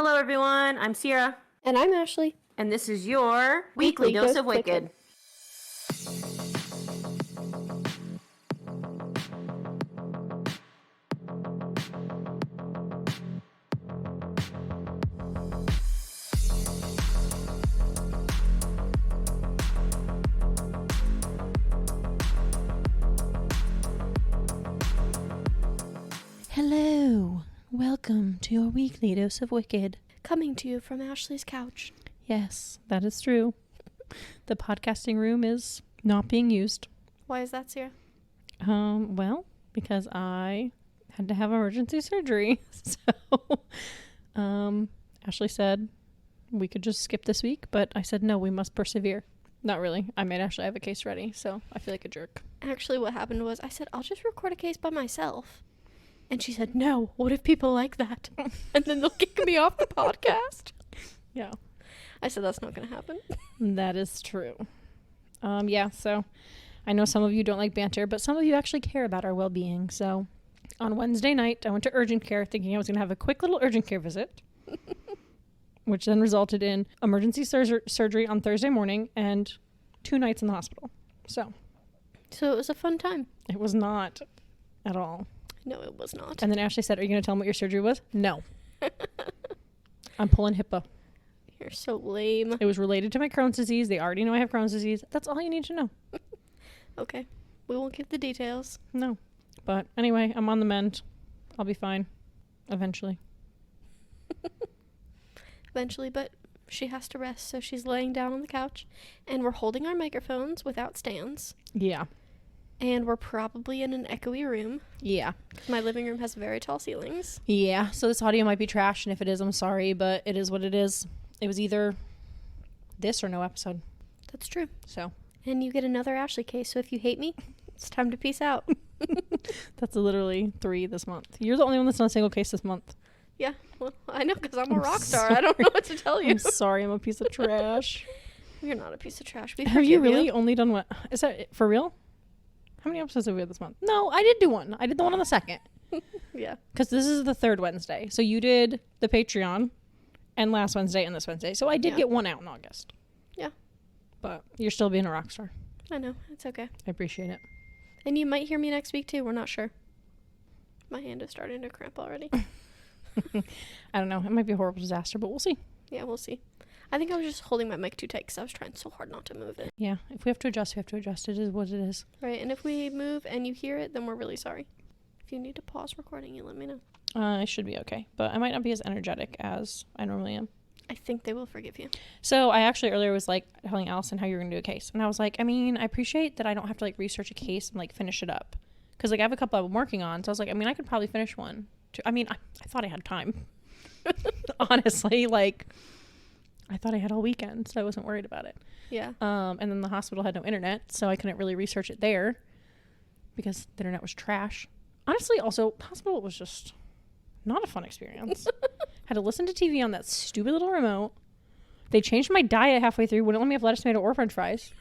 Hello, everyone. I'm Sierra. And I'm Ashley. And this is your Weekly Dose of Wicked. Hello. Welcome to your Weekly Dose of Wicked. Coming to you from Ashley's couch. Yes, that is true. The podcasting room is not being used. Why is that, Sierra? Well, because I had to have emergency surgery. So, Ashley said we could just skip this week, but I said, no, we must persevere. Not really. I made Ashley have a case ready, so I feel like a jerk. Actually, what happened was I said, I'll just record a case by myself. And she said, no, what if people like that? And then they'll kick me off the podcast. Yeah. I said, that's not going to happen. That is true. Yeah, so I know some of you don't like banter, but some of you actually care about our well-being. So on Wednesday night, I went to urgent care thinking I was going to have a quick little urgent care visit, which then resulted in emergency surgery on Thursday morning and 2 nights in the hospital. So it was a fun time. It was not at all. No, it was not. And then Ashley said, are you going to tell them what your surgery was? No. I'm pulling HIPAA. You're so lame. It was related to my Crohn's disease. They already know I have Crohn's disease. That's all you need to know. Okay. We won't give the details. No. But anyway, I'm on the mend. I'll be fine. Eventually. Eventually, but she has to rest, so she's laying down on the couch. And we're holding our microphones without stands. Yeah. And we're probably in an echoey room. Yeah. My living room has very tall ceilings. Yeah. So this audio might be trash, and if it is, I'm sorry, but it is what it is. It was either this or no episode. That's true. So. And you get another Ashley case, so if you hate me, it's time to peace out. That's literally 3 this month. You're the only one that's done a single case this month. Yeah. Well, I know, because I'm a rock star. I don't know what to tell you. I'm sorry, I'm a piece of trash. You're not a piece of trash. Have you really only done what? Is that for real? How many episodes have we had this month? No, I did do one. I did the one on the 2nd. Yeah. Because this is the 3rd Wednesday. So you did the Patreon and last Wednesday and this Wednesday. So I did get one out in August. Yeah. But you're still being a rock star. I know. It's okay. I appreciate it. And you might hear me next week too. We're not sure. My hand is starting to cramp already. I don't know. It might be a horrible disaster, but we'll see. Yeah, we'll see. I think I was just holding my mic too tight because I was trying so hard not to move it. Yeah. If we have to adjust, we have to adjust. It is what it is. Right. And if we move and you hear it, then we're really sorry. If you need to pause recording, you let me know. I should be okay. But I might not be as energetic as I normally am. I think they will forgive you. So I actually earlier was like telling Allison how you were going to do a case. And I was like, I mean, I appreciate that I don't have to like research a case and like finish it up. Because like I have a couple I'm working on. So I was like, I mean, I could probably finish one. I mean, I thought I had time. Honestly, like I thought I had all weekend. So I wasn't worried about it. Yeah. And then the hospital had no internet. So I couldn't really research it there. Because the internet was trash. Honestly, also, hospital was just not a fun experience. Had to listen to TV on that stupid little remote. They changed my diet halfway through. Wouldn't let me have lettuce, tomato, or french fries.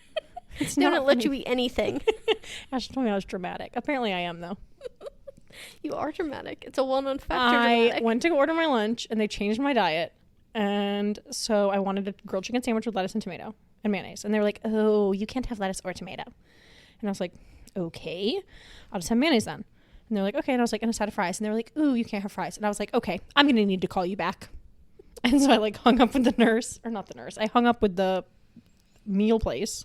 They don't let you eat anything. Ashley told me I was dramatic. Apparently I am, though. You are dramatic. It's a well-known fact. I went to order my lunch, and they changed my diet. And so I wanted a grilled chicken sandwich with lettuce and tomato and mayonnaise. And they were like, oh, you can't have lettuce or tomato. And I was like, okay, I'll just have mayonnaise then. And they're like, okay. And I was like, and a side of fries. And they were like, ooh, you can't have fries. And I was like, okay, I'm going to need to call you back. And so I like hung up with the nurse, or not the nurse. I hung up with the meal place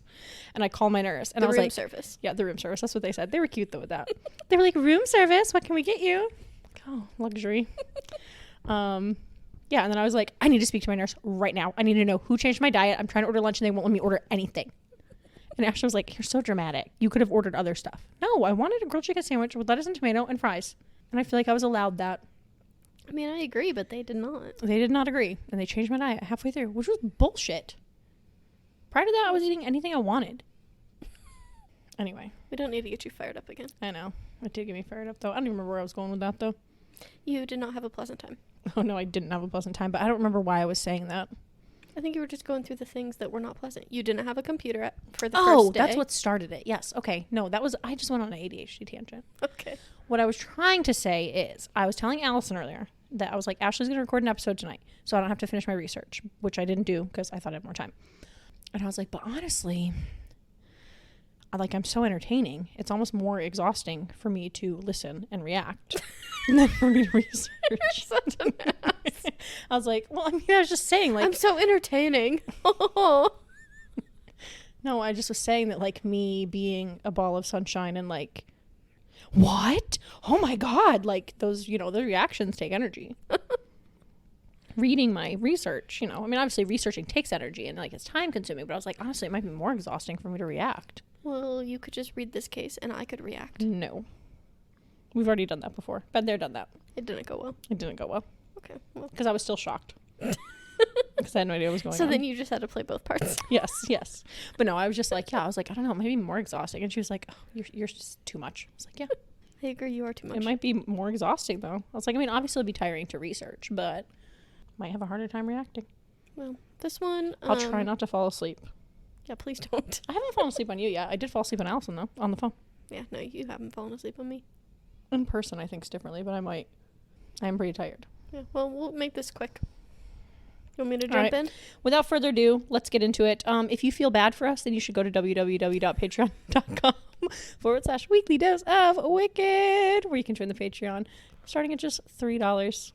and I called my nurse. And I was like, room service. Yeah, the room service. That's what they said. They were cute though with that. They were like, room service, what can we get you? Like, oh, luxury. Yeah. And then I was like, I need to speak to my nurse right now. I need to know who changed my diet. I'm trying to order lunch and they won't let me order anything. And Ashley was like, you're so dramatic. You could have ordered other stuff. No, I wanted a grilled chicken sandwich with lettuce and tomato and fries. And I feel like I was allowed that. I mean, I agree, but they did not. They did not agree. And they changed my diet halfway through, which was bullshit. Prior to that, I was eating anything I wanted. Anyway. We don't need to get you fired up again. I know. It did get me fired up, though. I don't even remember where I was going with that, though. You did not have a pleasant time. Oh, no, I didn't have a pleasant time, but I don't remember why I was saying that. I think you were just going through the things that were not pleasant. You didn't have a computer for the first day. That's what started it. Yes. Okay. No, I just went on an ADHD tangent. Okay. What I was trying to say is, I was telling Allison earlier, that I was like, Ashley's going to record an episode tonight, so I don't have to finish my research, which I didn't do because I thought I had more time. And I was like, but honestly, I'm so entertaining. It's almost more exhausting for me to listen and react than for me to research. You're such an ass. I was like, well, I mean, I was just saying, like, I'm so entertaining. no, I just was saying that, like, me being a ball of sunshine and like, what? Oh my God. Like those, the reactions take energy. Reading my research, I mean, obviously researching takes energy and like it's time consuming, but I was like, honestly, it might be more exhausting for me to react. Well, you could just read this case and I could react. No. We've already done that before. Been there, done that. It didn't go well. It didn't go well. Okay. Well. Because I was still shocked. Because I had no idea what was going on. So then you just had to play both parts. Yes. But no, I was just like, I don't know, maybe more exhausting. And she was like, oh, you're just too much. I was like, yeah. I agree, you are too much. It might be more exhausting though. I was like, I mean, obviously it'd be tiring to research, but might have a harder time reacting. Well, this one... I'll try not to fall asleep. Yeah, please don't. I haven't fallen asleep on you yet. I did fall asleep on Allison though, on the phone. Yeah, no, you haven't fallen asleep on me. In person, I think differently, but I am pretty tired. Yeah, well, we'll make this quick. You want me to jump in? Without further ado, let's get into it. If you feel bad for us, then you should go to www.patreon.com/weekly dose of wicked, where you can join the Patreon, starting at just $3.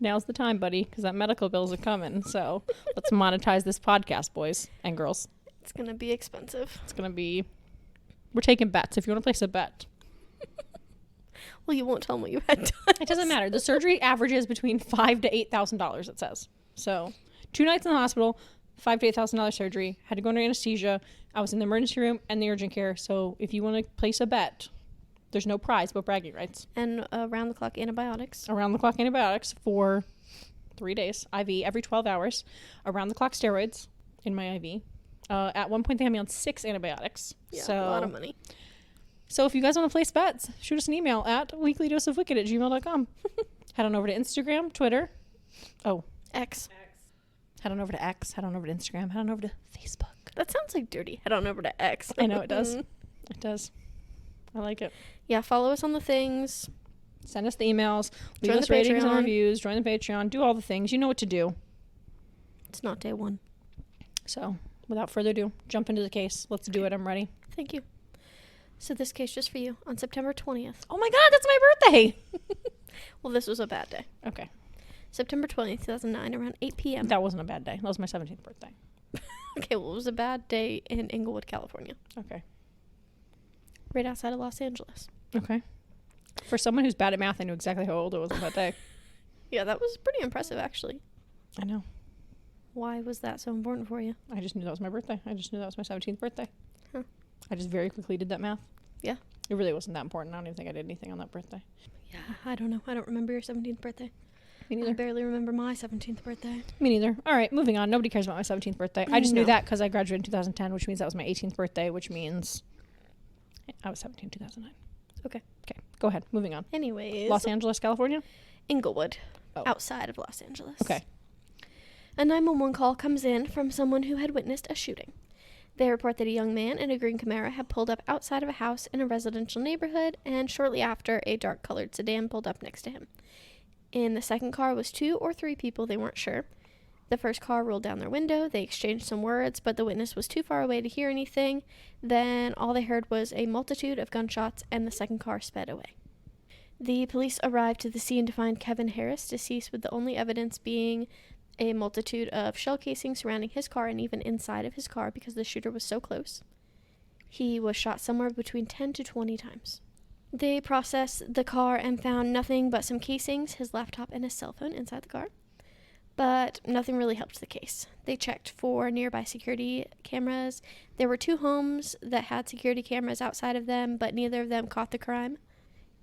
Now's the time, buddy, because that medical bills are coming. So let's monetize this podcast, boys and girls. It's going to be expensive. We're taking bets. If you want to place a bet. Well, you won't tell them what you had done. It doesn't matter. The surgery averages between $5,000 to $8,000, it says. So 2 nights in the hospital, $5,000 to $8,000 surgery. Had to go under anesthesia. I was in the emergency room and the urgent care. So if you want to place a bet, there's no prize but bragging rights. And around-the-clock antibiotics. Around-the-clock antibiotics for 3 days. IV every 12 hours. Around-the-clock steroids in my IV. At one point, they had me on 6 antibiotics. Yeah, so, a lot of money. So if you guys want to place bets, shoot us an email at weeklydoseofwicked@gmail.com. Head on over to Instagram, Twitter. Oh. X. Head on over to X. Head on over to Instagram. Head on over to Facebook. That sounds like dirty. Head on over to X. I know it does. It does. I like it. Yeah, follow us on the things. Send us the emails. Leave Join us the ratings and Patreon. reviews. Join the Patreon. Do all the things. You know what to do. It's not day one. So, without further ado, jump into the case. Let's do it. I'm ready. Thank you. So this case just for you on September 20th. Oh my God, that's my birthday. Well, this was a bad day. Okay. September 20th, 2009, around 8 p.m. That wasn't a bad day. That was my 17th birthday. Okay, well, it was a bad day in Inglewood, California. Okay. Right outside of Los Angeles. Okay. For someone who's bad at math, I knew exactly how old it was on that day. Yeah, that was pretty impressive, actually. I know. Why was that so important for you? I just knew that was my birthday. I just knew that was my 17th birthday. Huh. I just very quickly did that math. Yeah. It really wasn't that important. I don't even think I did anything on that birthday. Yeah, I don't know. I don't remember your 17th birthday. Me I neither. barely remember my 17th birthday. Me neither. All right, moving on. Nobody cares about my 17th birthday. I just knew No. that because I graduated in 2010, which means that was my 18th birthday, which means I was 17 in 2009. Okay. Okay, go ahead. Moving on. Anyways. Los Angeles, California? Inglewood. Oh. Outside of Los Angeles. Okay. A 911 call comes in from someone who had witnessed a shooting. They report that a young man in a green Camaro had pulled up outside of a house in a residential neighborhood, and shortly after, a dark-colored sedan pulled up next to him. In the second car was 2 or 3 people, they weren't sure. The first car rolled down their window, they exchanged some words, but the witness was too far away to hear anything. Then all they heard was a multitude of gunshots, and the second car sped away. The police arrived to the scene to find Kevin Harris deceased, with the only evidence being a multitude of shell casings surrounding his car and even inside of his car because the shooter was so close. He was shot somewhere between 10 to 20 times. They processed the car and found nothing but some casings, his laptop, and his cell phone inside the car. But nothing really helped the case. They checked for nearby security cameras. There were 2 homes that had security cameras outside of them, but neither of them caught the crime.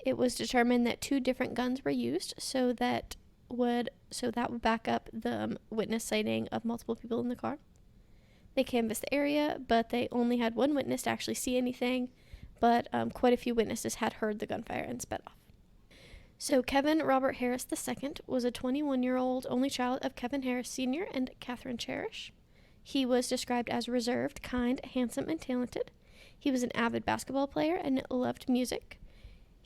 It was determined that 2 different guns were used, so that would back up the witness sighting of multiple people in the car. They canvassed the area, but they only had 1 witness to actually see anything, but quite a few witnesses had heard the gunfire and sped off. So Kevin Robert Harris II was a 21-year-old only child of Kevin Harris Sr. and Catherine Cherish. He was described as reserved, kind, handsome, and talented. He was an avid basketball player and loved music.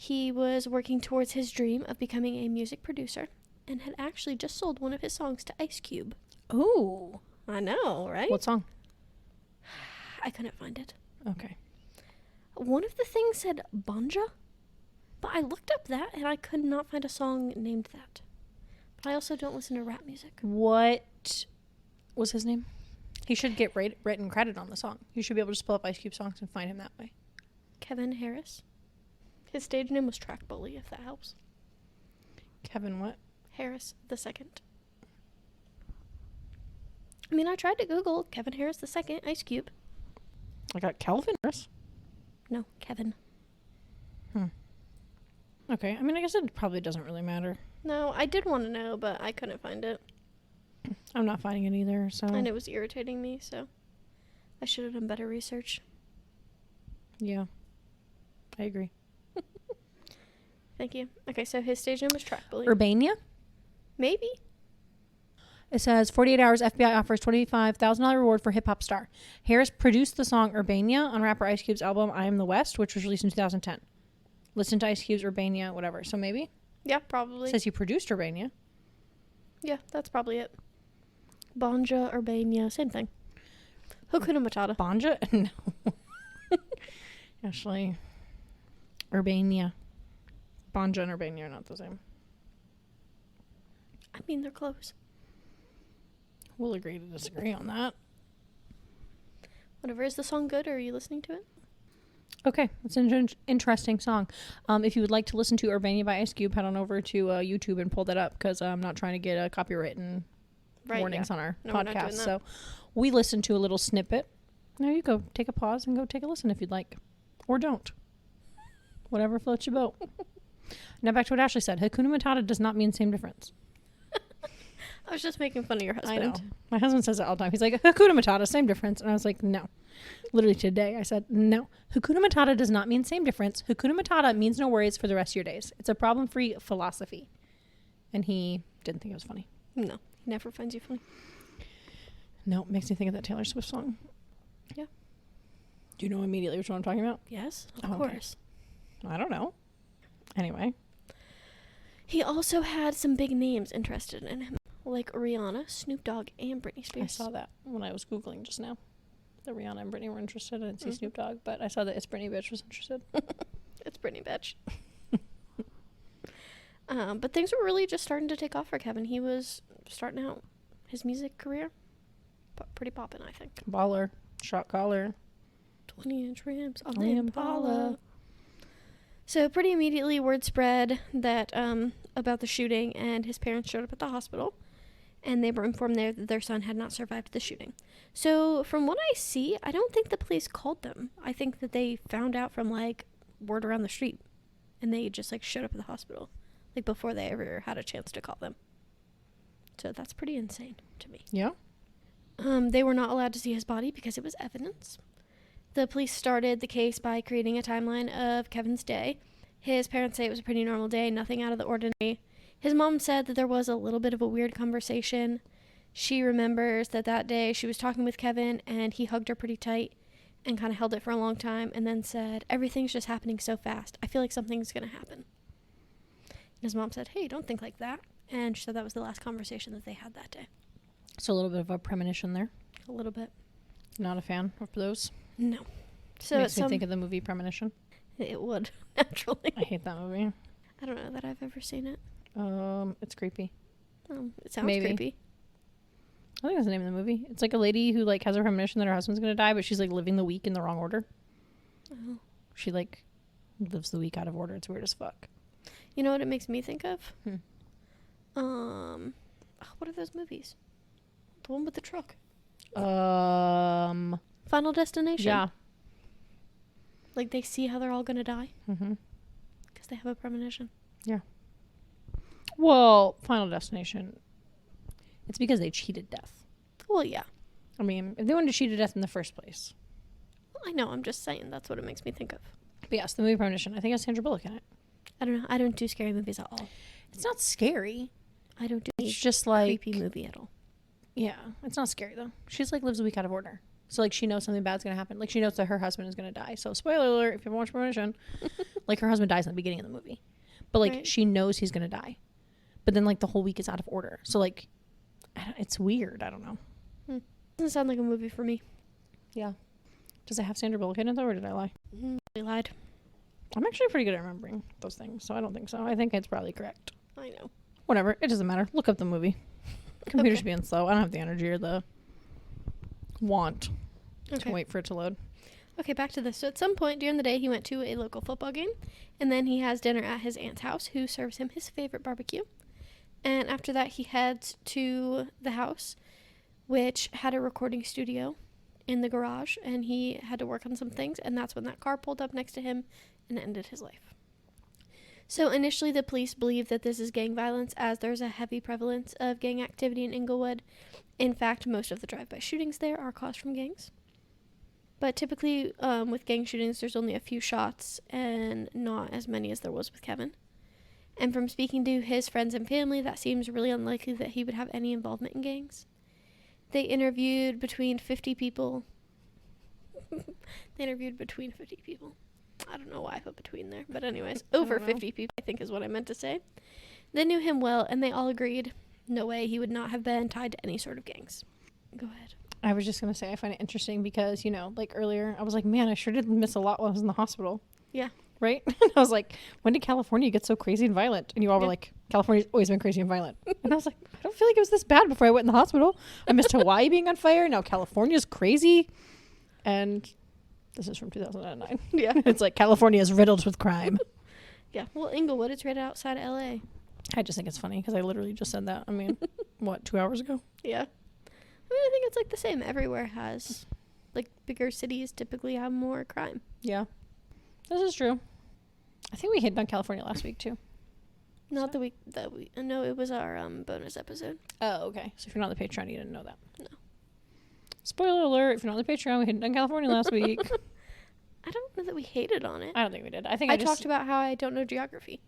He was working towards his dream of becoming a music producer and had actually just sold one of his songs to Ice Cube. Ooh. I know, right? What song? I couldn't find it. Okay. One of the things said Banja, but I looked up that and I could not find a song named that. But I also don't listen to rap music. What was his name? He should get written credit on the song. You should be able to just pull up Ice Cube songs and find him that way. Kevin Harris. His stage name was Track Bully, if that helps. Kevin what? Harris the second. I mean, I tried to Google Kevin Harris the second, Ice Cube. I got Calvin Harris. No, Kevin. Okay. I mean, I guess it probably doesn't really matter. No, I did want to know, but I couldn't find it. I'm not finding it either, so. And it was irritating me, so I should have done better research. Yeah. I agree. Thank you. Okay, so his stage name was Track Bully. Urbania? Maybe. It says 48 hours FBI offers $25,000 reward for hip hop star. Harris produced the song Urbania on rapper Ice Cube's album I Am the West, which was released in 2010. Listen to Ice Cube's Urbania, whatever. So maybe? Yeah, probably. It says he produced Urbania. Yeah, that's probably it. Banja, Urbania, same thing. Hakuna Matata. Banja? No. Actually, Urbania. Banja and Urbania are not the same. I mean, they're close. We'll agree to disagree on that. Whatever. Is the song good, or are you listening to it? Okay, it's an interesting song. If you would like to listen to Urbania by Ice Cube, head on over to YouTube and pull that up, because I'm not trying to get a copyright and warnings on our No, we're not doing podcast. that. So we listened to a little snippet. There you go. Take a pause and go take a listen if you'd like. Or don't. Whatever floats your boat. Now back to what Ashley said. Hakuna Matata does not mean same difference. I was just making fun of your husband. I know. My husband says it all the time. He's like, Hakuna Matata, same difference. And I was like, no. Literally today I said, no. Hakuna Matata does not mean same difference. Hakuna Matata means no worries for the rest of your days. It's a problem-free philosophy. And he didn't think it was funny. No, he never finds you funny. No, it makes me think of that Taylor Swift song. Yeah. Do you know immediately which one I'm talking about? Yes, Oh, of okay. course. I don't know. Anyway. He also had some big names interested in him, like Rihanna, Snoop Dogg, and Britney Spears. I saw that when I was Googling just now. That Rihanna and Britney were interested. I didn't see Snoop Dogg, but I saw that It's Britney Bitch was interested. It's Britney bitch. But things were really just starting to take off for Kevin. He was starting out his music career. Pretty poppin', I think. Baller. Shot caller. 20-inch rims on On the the Impala. Impala. So pretty immediately word spread that about the shooting, and his parents showed up at the hospital, and they were informed there that their son had not survived the shooting. So from what I see, I don't think the police called them. I think that they found out from like word around the street, and they just like showed up at the hospital, like before they ever had a chance to call them. So that's pretty insane to me. Yeah. They were not allowed to see his body because it was evidence. The police started the case by creating a timeline of Kevin's day. His parents say it was a pretty normal day, nothing out of the ordinary. His mom said that there was a little bit of a weird conversation. She remembers that day she was talking with Kevin, and he hugged her pretty tight and kind of held it for a long time, and then said, "Everything's just happening so fast. I feel like something's going to happen." And his mom said, "Hey, don't think like that." And she said that was the last conversation that they had that day. So a little bit of a premonition there. A little bit. Not a fan of those. No. So Makes me think of the movie Premonition. It would, naturally. I hate that movie. I don't know that I've ever seen it. It's creepy. It sounds Maybe. creepy. I think that's the name of the movie. It's like a lady who like has a premonition that her husband's gonna die, but she's like living the week in the wrong order. Oh. She like lives the week out of order. It's weird as fuck. You know what it makes me think of? Hmm. What are those movies? The one with the truck. Final Destination. Yeah. Like they see how they're all gonna die Mm-hmm. because they have a premonition. Yeah. Well, Final Destination. It's because they cheated death. Well, yeah. I mean, if they wanted to cheat to death in the first place. Well, I know. I'm just saying that's what it makes me think of. But yes, the movie Premonition. I think it has Sandra Bullock in it. I don't know. I don't do scary movies at all. It's not scary. I don't do It's just like creepy movie at all. Yeah, it's not scary though. She's like lives a week out of order. So, like, she knows something bad's going to happen. Like, she knows that her husband is going to die. So, spoiler alert, if you haven't watched Premonition, like, her husband dies in the beginning of the movie. But, like, Right. she knows he's going to die. But then, like, the whole week is out of order. So, like, it's weird. I don't know. Doesn't sound like a movie for me. Yeah. Does it have Sandra Bullock in it, though, or did I lie? I lied. I'm actually pretty good at remembering those things, so I don't think so. I think it's probably correct. I know. Whatever. It doesn't matter. Look up the movie. Computer's Okay. being slow. I don't have the energy or the want to Okay. wait for it to load. Okay, back to this. So at some point during the day, he went to a local football game, and then he has dinner at his aunt's house, who serves him his favorite barbecue. And after that, he heads to the house, which had a recording studio in the garage, and he had to work on some things, and that's when that car pulled up next to him and ended his life. So initially, the police believe that this is gang violence, as there's a heavy prevalence of gang activity in Inglewood. In fact, most of the drive-by shootings there are caused from gangs. But typically, with gang shootings, there's only a few shots and not as many as there was with Kevin. And from speaking to his friends and family, that seems really unlikely that he would have any involvement in gangs. They interviewed between 50 people. I don't know why I put between there, but anyways, over 50 people, I think is what I meant to say. They knew him well, and they all agreed, no way, he would not have been tied to any sort of gangs. Go ahead. I was just going to say, I find it interesting because, you know, like earlier, I was like, man, I sure did miss a lot while I was in the hospital. Yeah. Right? And I was like, when did California get so crazy and violent? And you all were Yeah. like, California's always been crazy and violent. And I was like, I don't feel like it was this bad before I went in the hospital. I missed Hawaii being on fire. Now California's crazy. And this is from 2009. Yeah. It's like California is riddled with crime. Yeah. Well, Inglewood, it's right outside of LA. I just think it's funny because I literally just said that. I mean, what, 2 hours ago? Yeah. I mean, I think it's like the same. Everywhere has, like, bigger cities typically have more crime. Yeah. This is true. I think we hit on California last week too. Not the week that we. No, it was our bonus episode. Oh, okay. So if you're not on the Patreon, you didn't know that. No. Spoiler alert, if you're not on the Patreon, we hit on California last week. I don't know that we hated on it. I don't think we did. I think I I just talked about how I don't know geography.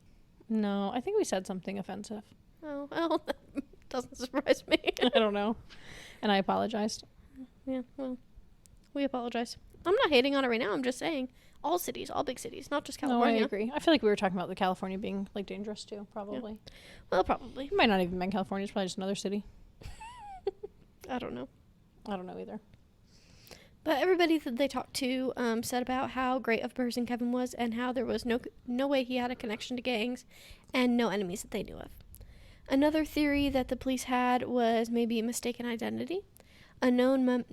No, I think we said something offensive. Oh, well, that doesn't surprise me. I don't know. And I apologized. Yeah, well, we apologize. I'm not hating on it right now. I'm just saying all cities, all big cities, not just California. No, I agree. I feel like we were talking about the California being like dangerous too, probably. Well, probably. It might not even been California, it's probably just another city. I don't know. I don't know either. But everybody that they talked to said about how great of a person Kevin was and how there was no way he had a connection to gangs and no enemies that they knew of. Another theory that the police had was maybe mistaken identity. A known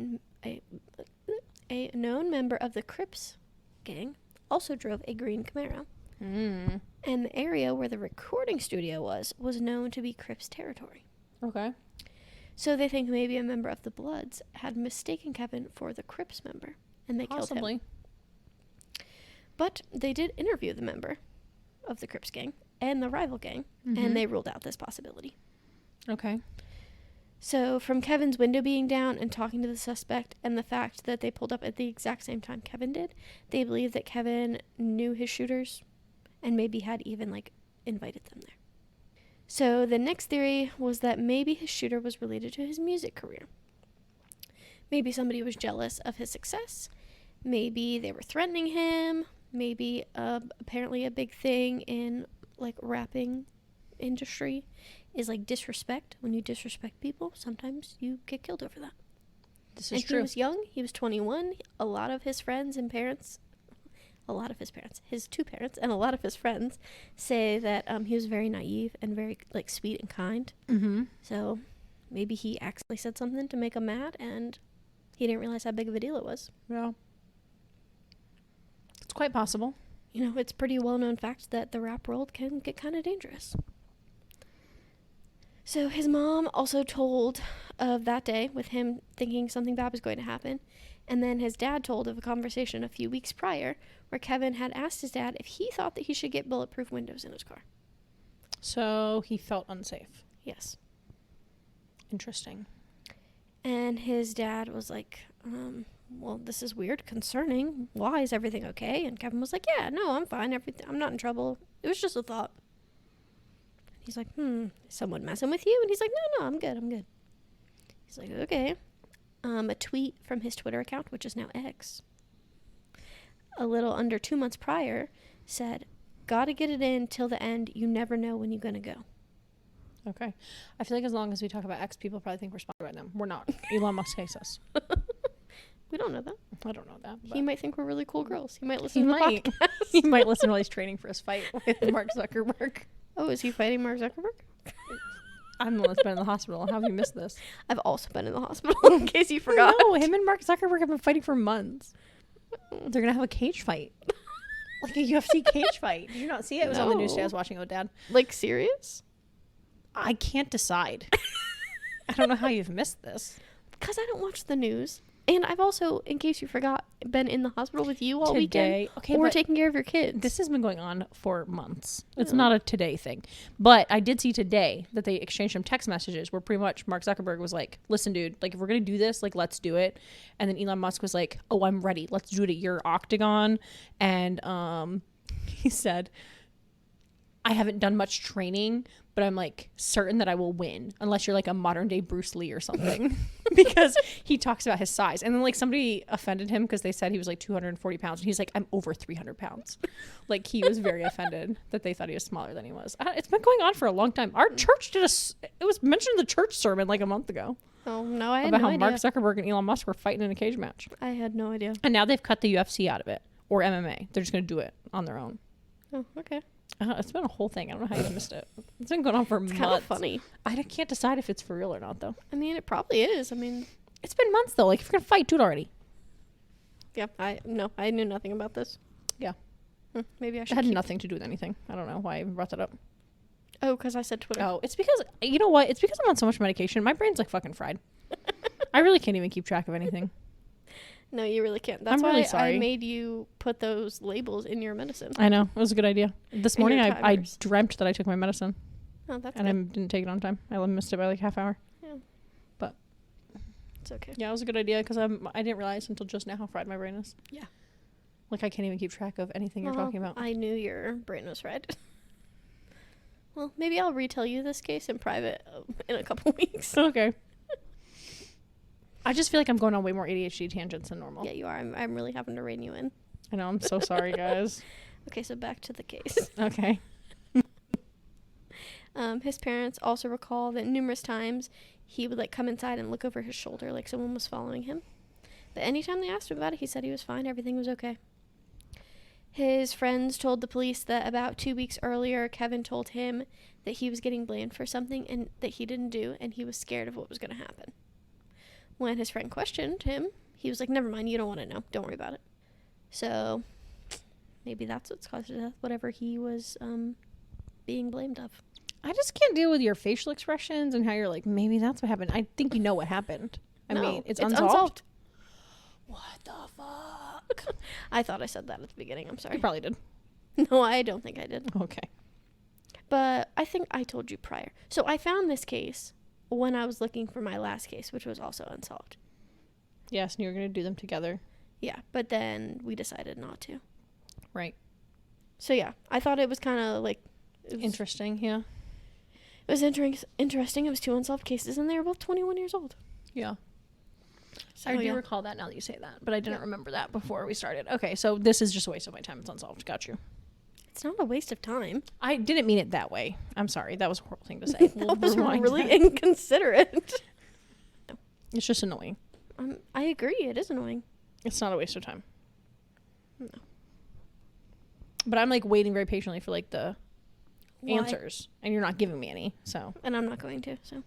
member of the Crips gang also drove a green Camaro. Mm. And the area where the recording studio was known to be Crips territory. Okay. So they think maybe a member of the Bloods had mistaken Kevin for the Crips member, and they killed him. Possibly. But they did interview the member of the Crips gang and the rival gang, and they ruled out this possibility. Okay. So from Kevin's window being down and talking to the suspect and the fact that they pulled up at the exact same time Kevin did, they believe that Kevin knew his shooters and maybe had even, like, invited them there. So the next theory was that maybe his shooter was related to his music career. Maybe somebody was jealous of his success. Maybe they were threatening him. Maybe apparently a big thing in, like, rapping industry is, like, disrespect. When you disrespect people, sometimes you get killed over that. This is And true. he was young. He was 21. A lot of his friends and parents, his two parents, and a lot of his friends say that he was very naive and very, like, sweet and kind. Mm-hmm. So maybe he accidentally said something to make him mad, and he didn't realize how big of a deal it was. Yeah. It's quite possible. You know, it's pretty well-known fact that the rap world can get kind of dangerous. So his mom also told of that day with him thinking something bad was going to happen. And then his dad told of a conversation a few weeks prior where Kevin had asked his dad if he thought that he should get bulletproof windows in his car. So he felt unsafe. Yes. Interesting. And his dad was like, well, this is weird, concerning. Why? Is everything okay? And Kevin was like, yeah, no, I'm fine. I'm not in trouble. It was just a thought. He's like, is someone messing with you? And he's like, no, I'm good. He's like, okay. a tweet from his Twitter account, which is now X, a little under 2 months prior, said, "Gotta get it in till the end. You never know when you're gonna go." Okay. I feel like as long as we talk about X, people probably think we're sponsored by them. We're not. Elon Musk hates us. We don't know that. I don't know that. He might think we're really cool girls. He might listen to the might. podcast. He might listen while he's training for his fight with Mark Zuckerberg. Oh, is he fighting Mark Zuckerberg? I'm the one that's been in the hospital. How have you missed this? I've also been in the hospital, in case you forgot. No, him and Mark Zuckerberg have been fighting for months. They're going to have a cage fight. Like a UFC cage fight. Did you not see it? It was on the news today. I was watching it with Dad. Like, serious? I can't decide. I don't know how you've missed this. Because I don't watch the news. And I've also, in case you forgot, been in the hospital with you all Today. weekend. Okay, or but taking care of your kids. this has been going on for months. It's not a today thing. But I did see today that they exchanged some text messages where pretty much Mark Zuckerberg was like, "Listen, dude, like if we're going to do this, like let's do it." And then Elon Musk was like, "Oh, I'm ready. Let's do it at your octagon." And he said, "I haven't done much training, but I'm like certain that I will win unless you're like a modern day Bruce Lee or something." Because he talks about his size. And then like somebody offended him because they said he was like 240 pounds. And he's like, "I'm over 300 pounds. Like he was very offended that they thought he was smaller than he was. It's been going on for a long time. Our church it was mentioned in the church sermon like a month ago. Oh, no, I had About no how idea. Mark Zuckerberg and Elon Musk were fighting in a cage match. I had no idea. And now they've cut the UFC out of it. Or MMA. They're just going to do it on their own. Oh, okay. It's been a whole thing. I don't know how you missed it. It's been going on for It's months. kind of funny. I can't decide if it's for real or not, though. I mean, it probably is. I mean, It's been months, though. Like, if you're going to fight, do it already. yeah, I knew nothing about this. Yeah. Maybe I It should had keep... nothing to do with anything. I don't know why I even brought that up. Oh, because I said Twitter. Oh, it's because, you know what? It's because I'm on so much medication. My brain's like fucking fried. I really can't even keep track of anything. No, you really can't. That's I'm why really sorry. I made you put those labels in your medicine. I know. It was a good idea. This And morning, your I timers. dreamt that I took my medicine. Oh, that's And I good. didn't take it on time. I missed it by like half hour. It's okay. Yeah, it was a good idea because I didn't realize until just now how fried my brain is. Yeah. Like, I can't even keep track of anything you're talking about. I knew your brain was fried. Well, maybe I'll retell you this case in private in a couple weeks. Okay. I just feel like I'm going on way more ADHD tangents than normal. Yeah, you are. I'm really having to rein you in. I know. I'm so sorry, guys. Okay, so back to the case. Okay. His parents also recall that numerous times he would like come inside and look over his shoulder like someone was following him. But anytime they asked him about it, he said he was fine. Everything was okay. His friends told the police that about 2 weeks earlier, Kevin told him that he was getting blamed for something and that he didn't do, and he was scared of what was going to happen. When his friend questioned him, he was like, "Never mind, you don't want to know. Don't worry about it." So maybe that's what's caused his death, whatever he was being blamed of. I just can't deal with your facial expressions and how you're like, maybe that's what happened. I think you know what happened. I mean, it's unsolved. What the fuck? I thought I said that at the beginning. I'm sorry. You probably did. No, I don't think I did. Okay. But I think I told you prior. So I found this case when I was looking for my last case, which was also unsolved. Yes, and you were going to do them together. Yeah, but then we decided not to. Right. So yeah, I thought it was kind of like... Interesting, yeah. It was interesting. It was 2 unsolved cases, and they were both 21 years old. Yeah. So, I do yeah. recall that now that you say that, but I didn't remember that before we started. Okay, so this is just a waste of my time. It's unsolved. Got you. It's not a waste of time. I didn't mean it that way. I'm sorry. That was a horrible thing to say. That was rewind really that. inconsiderate. It's just annoying. I agree. It is annoying. It's not a waste of time. No. But I'm like waiting very patiently for like the Why? answers, and you're not giving me any. So And I'm not going to, so.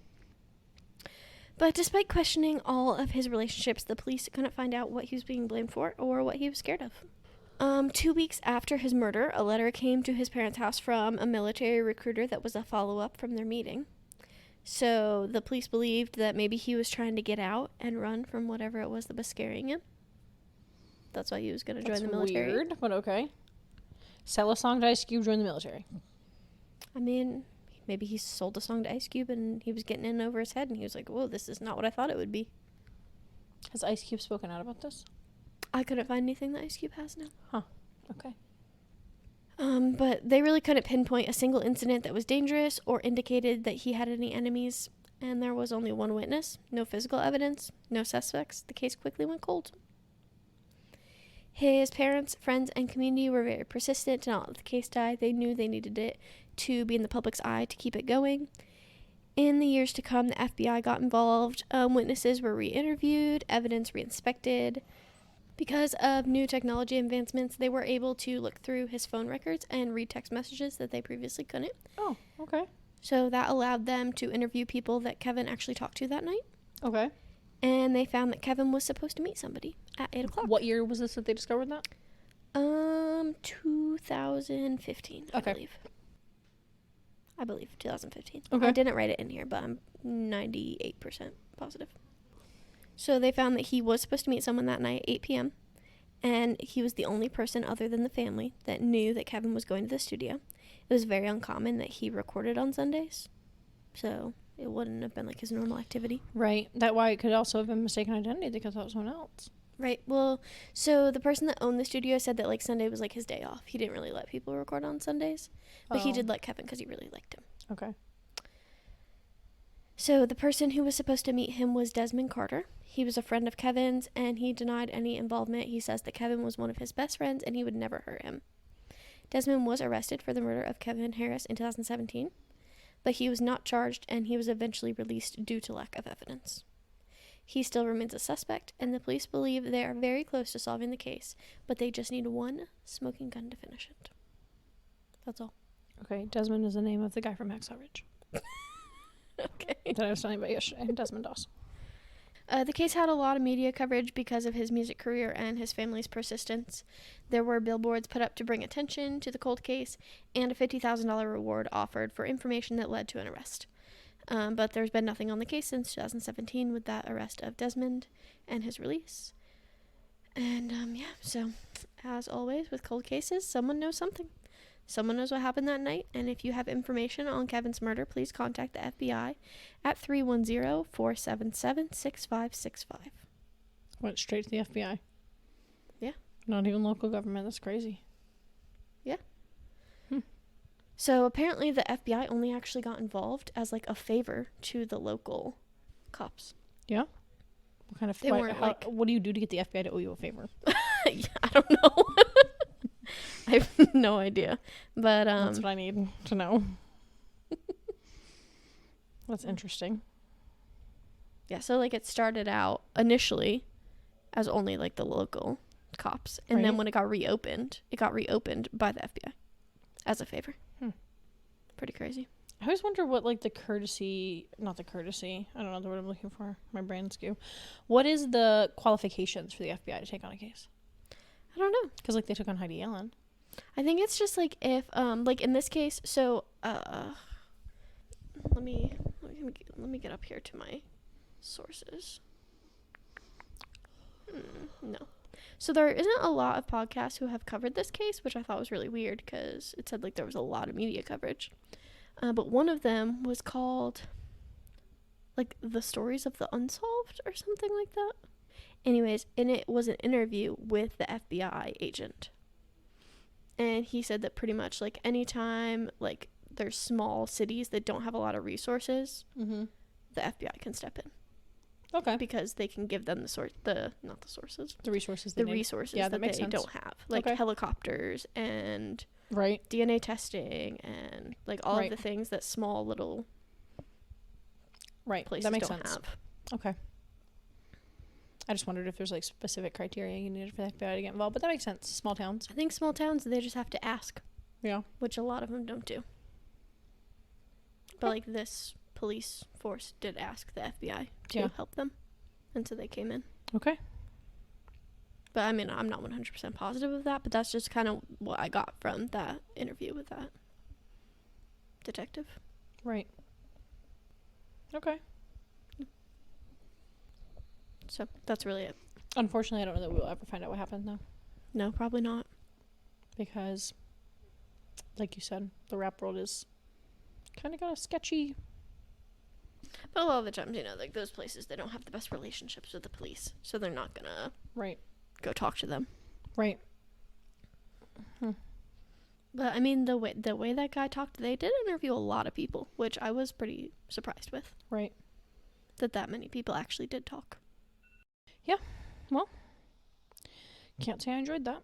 But despite questioning all of his relationships, the police couldn't find out what he was being blamed for or what he was scared of. 2 weeks after his murder, a letter came to his parents' house from a military recruiter that was a follow-up from their meeting. So the police believed that maybe he was trying to get out and run from whatever it was that was scaring him. That's why he was going to join the military. Weird, but okay. Sell a song to Ice Cube, join the military. I mean, maybe he sold a song to Ice Cube and he was getting in over his head and he was like, whoa, this is not what I thought it would be. Has Ice Cube spoken out about this? I couldn't find anything that Ice Cube has now. Huh. Okay. But they really couldn't pinpoint a single incident that was dangerous or indicated that he had any enemies. and there was only one witness, no physical evidence, no suspects. The case quickly went cold. His parents, friends, and community were very persistent to not let the case die. They knew they needed it to be in the public's eye to keep it going. In the years to come, the FBI got involved. Witnesses were re-interviewed, evidence re-inspected. Because of new technology advancements, they were able to look through his phone records and read text messages that they previously couldn't. Oh, okay. So that allowed them to interview people that Kevin actually talked to that night. Okay. And they found that Kevin was supposed to meet somebody at 8 o'clock. What year was this that they discovered that? 2015, Okay. I believe 2015. Okay. I didn't write it in here, but I'm 98% positive. So they found that he was supposed to meet someone that night at 8 p.m. And he was the only person other than the family that knew that Kevin was going to the studio. It was very uncommon that he recorded on Sundays. So it wouldn't have been like his normal activity. Right. That why it could also have been mistaken identity because that was someone else. Right. Well, so the person that owned the studio said that like Sunday was like his day off. He didn't really let people record on Sundays. But he did let Kevin because he really liked him. Okay. So the person who was supposed to meet him was Desmond Carter. He was a friend of Kevin's, and he denied any involvement. He says that Kevin was one of his best friends, and he would never hurt him. Desmond was arrested for the murder of Kevin Harris in 2017, but he was not charged, and he was eventually released due to lack of evidence. He still remains a suspect, and the police believe they are very close to solving the case, but they just need one smoking gun to finish it. That's all. Okay. Desmond is the name of the guy from Hacksaw Ridge Okay. that I was telling you about yesterday. Desmond Doss. The case had a lot of media coverage because of his music career and his family's persistence. There were billboards put up to bring attention to the cold case, and a $50,000 reward offered for information that led to an arrest. But there's been nothing on the case since 2017 with that arrest of Desmond and his release. And, so, as always with cold cases, someone knows something. Someone knows what happened that night, and if you have information on Kevin's murder, please contact the FBI at 310-477-6565. Went straight to the FBI. Yeah. Not even local government. That's crazy. Yeah. So apparently the FBI only actually got involved as like a favor to the local cops. Yeah. What kind of? They weren't like. What do you do to get the FBI to owe you a favor? Yeah, I don't know. I have no idea, but That's what I need to know. That's interesting. Yeah, so like it started out initially as only like the local cops, and then Right. when it got reopened by the FBI as a favor. Pretty crazy. I always wonder what like I don't know the word I'm looking for. My brain's skew. What is the qualifications for the FBI to take on a case? I don't know. Because like they took on Heidi Allen. I think it's just like if like in this case, so let me get up here to my sources. No. So there isn't a lot of podcasts who have covered this case, which I thought was really weird because it said like there was a lot of media coverage. But one of them was called like The Stories of the Unsolved or something like that. Anyways, and it was an interview with the FBI agent. And he said that pretty much like anytime like there's small cities that don't have a lot of resources, the FBI can step in. Okay. Because they can give them the resources Yeah, that that makes they sense. don't have, like helicopters and Right. DNA testing and like all Right. of the things that small little Right. places That makes don't sense. have. Okay. I just wondered if there's like specific criteria you needed for the FBI to get involved, but that makes sense. Small towns. I think small towns, they just have to ask, Yeah. which a lot of them don't do. But like this police force did ask the FBI to help them, and so they came in. Okay. But I mean, I'm not 100% positive of that, but that's just kind of what I got from that interview with that detective. Right. Okay. So that's really it. Unfortunately, I don't know that we'll ever find out what happened though, No, probably not. because, like you said, the rap world is kind of got a sketchy. But a lot of the times, you know, like those places, they don't have the best relationships with the police, so they're not gonna Right. go talk to them. Right. But I mean, the way that guy talked, they did interview a lot of people, which I was pretty surprised with. Right. that many people actually did talk. Can't say I enjoyed that.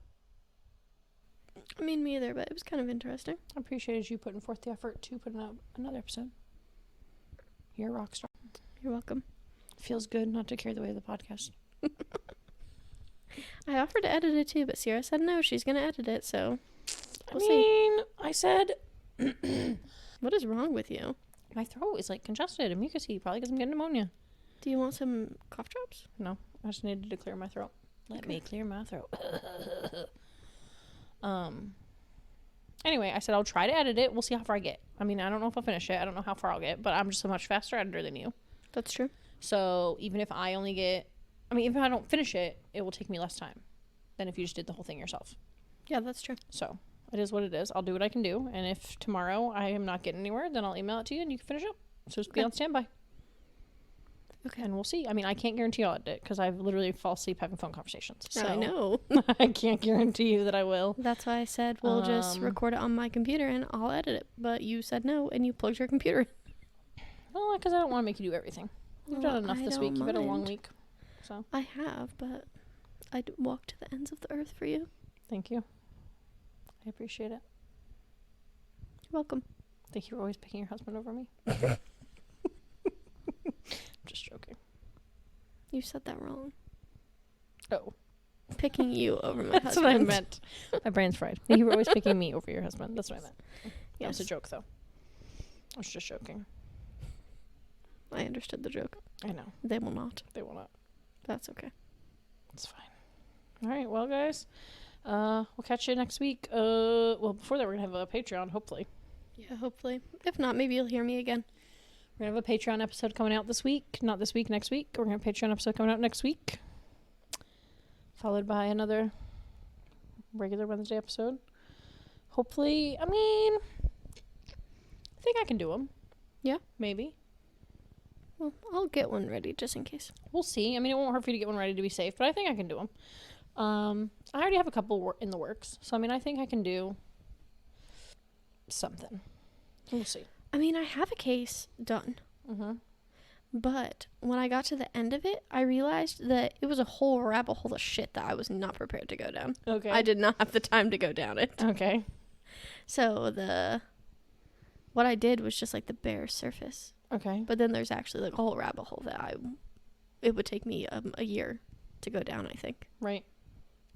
I mean, me either, but it was kind of interesting. I appreciated you putting forth the effort to put out another episode. You're a rock star. You're welcome. Feels good not to carry the weight of the podcast. I offered to edit it too, but Sierra said no, she's going to edit it, so we'll see. I mean, I said What is wrong with you? my throat is like congested and mucousy, probably because I'm getting pneumonia. Do you want some cough drops? No, I just needed to clear my throat. Let me clear my throat. Anyway, I said I'll try to edit it. We'll see how far I get. I mean, I don't know if I'll finish it. I don't know how far I'll get, but I'm just a much faster editor than you. That's true. So even if I only get, if I don't finish it, it will take me less time than if you just did the whole thing yourself. Yeah, that's true. So it is what it is. I'll do what I can do. And if tomorrow I am not getting anywhere, then I'll email it to you and you can finish up. So just be on standby. Okay. And we'll see. I mean, I can't guarantee I'll edit it because I've literally fall asleep having phone conversations. So I know. I can't guarantee you that I will. That's why I said we'll just record it on my computer and I'll edit it. But you said no and you plugged your computer in. Well, because I don't want to make you do everything. You've done enough this week. You've had a long week. So I have, but I'd walk to the ends of the earth for you. thank you. I appreciate it. You're welcome. Thank you for always picking your husband over me. Just joking. You said that wrong. Oh. Picking you over my That's husband. what I meant. My brain's fried. You were always picking me over your husband. That's what I meant. That Yes. was a joke, though. I was just joking. I understood the joke. I know. They will not. They will not. That's okay. It's fine. All right. Well, guys, we'll catch you next week. Well, before that, we're going to have a Patreon, hopefully. Yeah, hopefully. If not, maybe you'll hear me again. We're going to have a Patreon episode coming out this week. Not this week, next week. We're going to have a Patreon episode coming out next week. Followed by another regular Wednesday episode. Hopefully, I think I can do them. Yeah? Maybe. Well, I'll get one ready just in case. We'll see. It won't hurt for you to get one ready to be safe, but I think I can do them. I already have a couple in the works. So, I think I can do something. We'll see. I have a case done. Mm-hmm. But when I got to the end of it, I realized that it was a whole rabbit hole of shit that I was not prepared to go down. Okay. I did not have the time to go down it. Okay. So what I did was just like the bare surface. Okay. But then there's actually like a whole rabbit hole that it would take me a year to go down, I think. Right.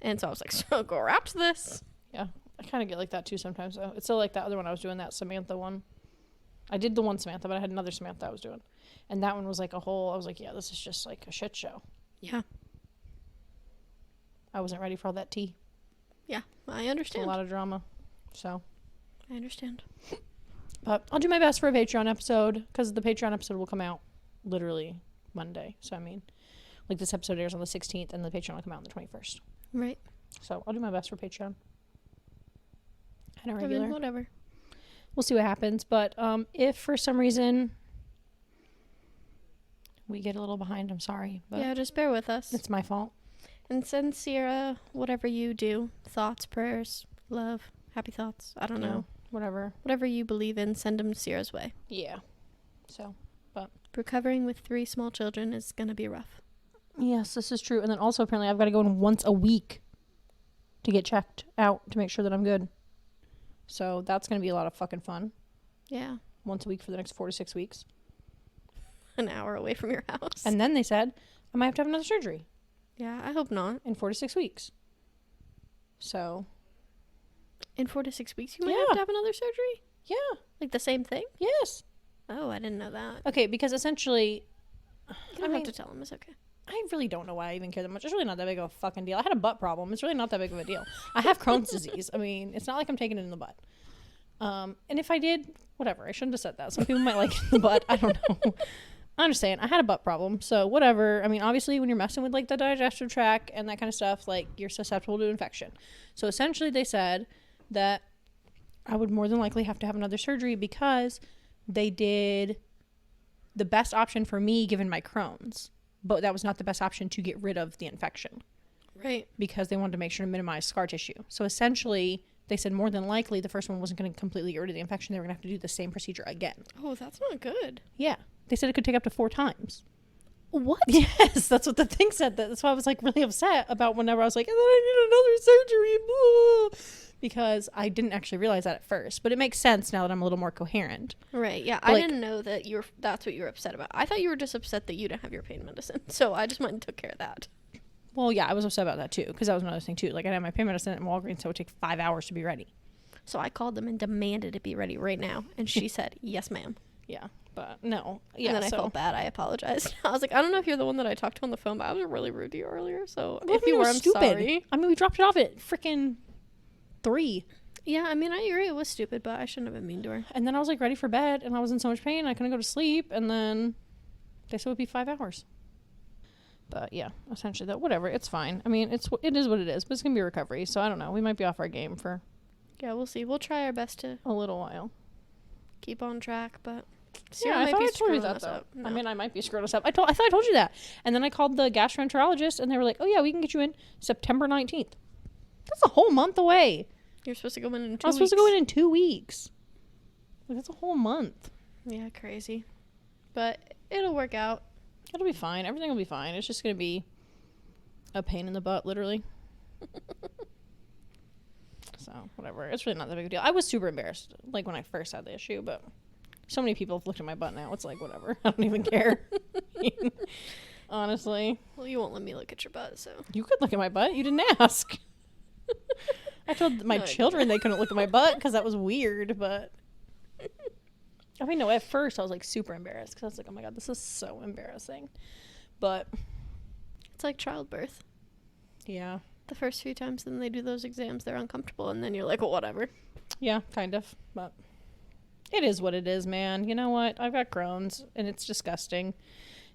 And so I was like, so go wrap to this. Yeah. I kind of get like that too sometimes, though. It's still like that other one I was doing, that Samantha one. I did the one Samantha, but I had another Samantha I was doing. And that one was like I was like, yeah, this is just like a shit show. Yeah. I wasn't ready for all that tea. Yeah, I It's understand. a lot of drama. So. I understand. But I'll do my best for a Patreon episode, because the Patreon episode will come out literally Monday. So, like this episode airs on the 16th, and the Patreon will come out on the 21st. Right. So, I'll do my best for Patreon. And a regular. Whatever. We'll see what happens. But if for some reason we get a little behind, I'm sorry. But Yeah, just bear with us. it's my fault. And send Sierra whatever you do. Thoughts, prayers, love, happy thoughts. I don't know. Whatever. Whatever you believe in, send them Sierra's way. Yeah. So, Recovering with 3 small children is going to be rough. yes, this is true. And then also, apparently, I've got to go in once a week to get checked out to make sure that I'm good. So, that's going to be a lot of fucking fun. Yeah. Once a week for the next 4 to 6 weeks. An hour away from your house. And then they said I might have to have another surgery yeah, I hope not. in 4 to 6 weeks. So, In 4 to 6 weeks, you might Yeah. have to have another surgery? yeah. Like the same thing? Yes. Oh, I didn't know that. Okay, because essentially, You don't have to tell him. It's okay. I really don't know why I even care that much. It's really not that big of a fucking deal. I had a butt problem. It's really not that big of a deal. I have Crohn's disease. It's not like I'm taking it in the butt. And if I did, whatever. I shouldn't have said that. Some people might like it in the butt. I don't know. I'm just saying, I had a butt problem. So whatever. Obviously, when you're messing with like the digestive tract and that kind of stuff, like you're susceptible to infection. So essentially, they said that I would more than likely have to have another surgery because they did the best option for me given my Crohn's. But that was not the best option to get rid of the infection Right. because they wanted to make sure to minimize scar tissue. So essentially, they said more than likely the first one wasn't going to completely get rid of the infection. They were going to have to do the same procedure again. Oh, that's not good. Yeah. They said it could take up to 4 times. What? Yes, that's what the thing said. That's why I was like really upset about whenever I was like, and then I need another surgery. Blah. Because I didn't actually realize that at first. But it makes sense now that I'm a little more coherent. Right, yeah. But, I like- didn't know that that's what you were upset about. I thought you were just upset that you didn't have your pain medicine. So I just went and took care of that. Well, yeah, I was upset about that too. Because that was another thing too. Like I had my pain medicine at Walgreens, so it would take 5 hours to be ready. So I called them and demanded it be ready right now. And she said, yes, ma'am. Yeah, but no. Yeah, And then I so. felt bad. I apologized. I was like, I don't know if you're the one that I talked to on the phone, but I was really rude to you earlier. So Well, if you it were, was I'm stupid. sorry. I mean, we dropped it off at freaking 3. Yeah, I mean, I agree. It was stupid, but I shouldn't have been mean to her. And then I was like ready for bed, and I was in so much pain, I couldn't go to sleep. And then they said it would be 5 hours. But yeah, essentially that. Whatever, it's fine. I mean, it is what it is. But it's gonna be a recovery, so I don't know. We might be off our game for Yeah, we'll see. We'll try our best to a little while. keep on track, but Yeah, I thought I told you that though. I mean, I might be screwing us up. I thought I told you that. And then I called the gastroenterologist, and they were like, "Oh yeah, we can get you in September 19th." That's a whole month away. You're supposed to go in 2 weeks. I was supposed to go in 2 weeks. Like that's a whole month. Yeah, crazy. But it'll work out. It'll be fine. Everything will be fine. It's just gonna be a pain in the butt, literally. So whatever. It's really not that big a deal. I was super embarrassed, like when I first had the issue, but so many people have looked at my butt now. It's like whatever. I don't even care. Honestly, Well, you won't let me look at your butt, so. you could look at my butt. You didn't ask. I told my No, I children they couldn't look at my butt because that was weird, but I mean, no, at first I was like super embarrassed because I was like, oh my God, this is so embarrassing. But It's like childbirth. yeah, The first few times then they do those exams, they're uncomfortable, and then you're like, well, whatever. yeah, kind of. But it is what it is, man. You know what? I've got Crohn's and it's disgusting.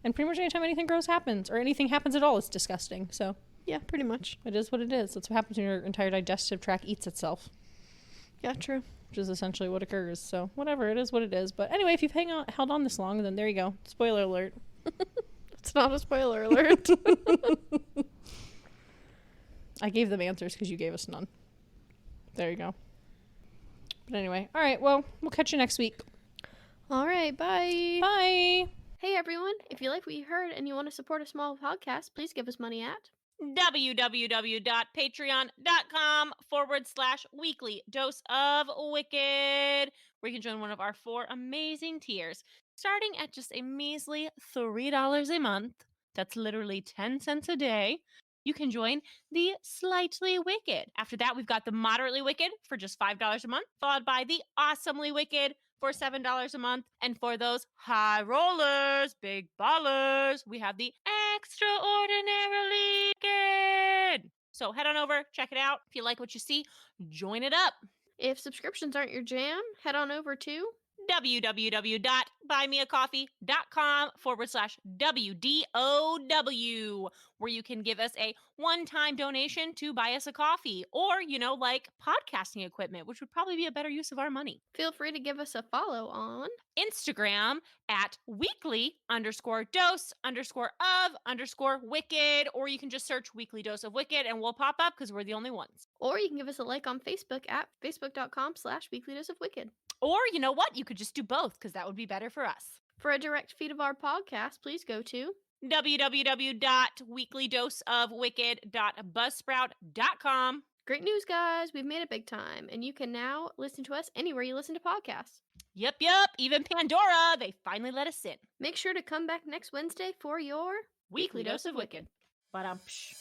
And pretty much anytime anything gross happens or anything happens at all, it's disgusting. So Yeah, pretty much. it is what it is. That's what happens when your entire digestive tract eats itself, Yeah, true. which is essentially what occurs. So whatever, it is what it is. But anyway, if you've held on this long, then there you go. Spoiler alert. It's not a spoiler alert. I gave them answers because you gave us none. There you go. But anyway, all right, well, we'll catch you next week. All right, bye. Bye. Hey, everyone. If you like what you heard and you want to support a small podcast, please give us money at www.patreon.com/weekly dose of wicked, where you can join one of our 4 amazing tiers, starting at just a measly $3 a month. That's literally 10 cents a day. You can join the Slightly Wicked. After that, we've got the Moderately Wicked for just $5 a month, followed by the Awesomely Wicked for $7 a month. And for those high rollers, big ballers, we have the Extraordinarily Wicked. So head on over, check it out. If you like what you see, join it up. If subscriptions aren't your jam, head on over to www.buymeacoffee.com/WDOW, where you can give us a one-time donation to buy us a coffee, or, like podcasting equipment, which would probably be a better use of our money. feel free to give us a follow on Instagram at weekly_dose_of_wicked, or you can just search Weekly Dose of Wicked and we'll pop up because we're the only ones. or you can give us a like on Facebook at facebook.com/weeklydoseofwicked. Or you know what? You could just do both because that would be better for us. For a direct feed of our podcast, please go to www.weeklydoseofwicked.buzzsprout.com. Great news, guys. We've made it big time, and you can now listen to us anywhere you listen to podcasts. Yep. Even Pandora. They finally let us in. Make sure to come back next Wednesday for your Weekly Dose of Wicked. Ba-dum-psh.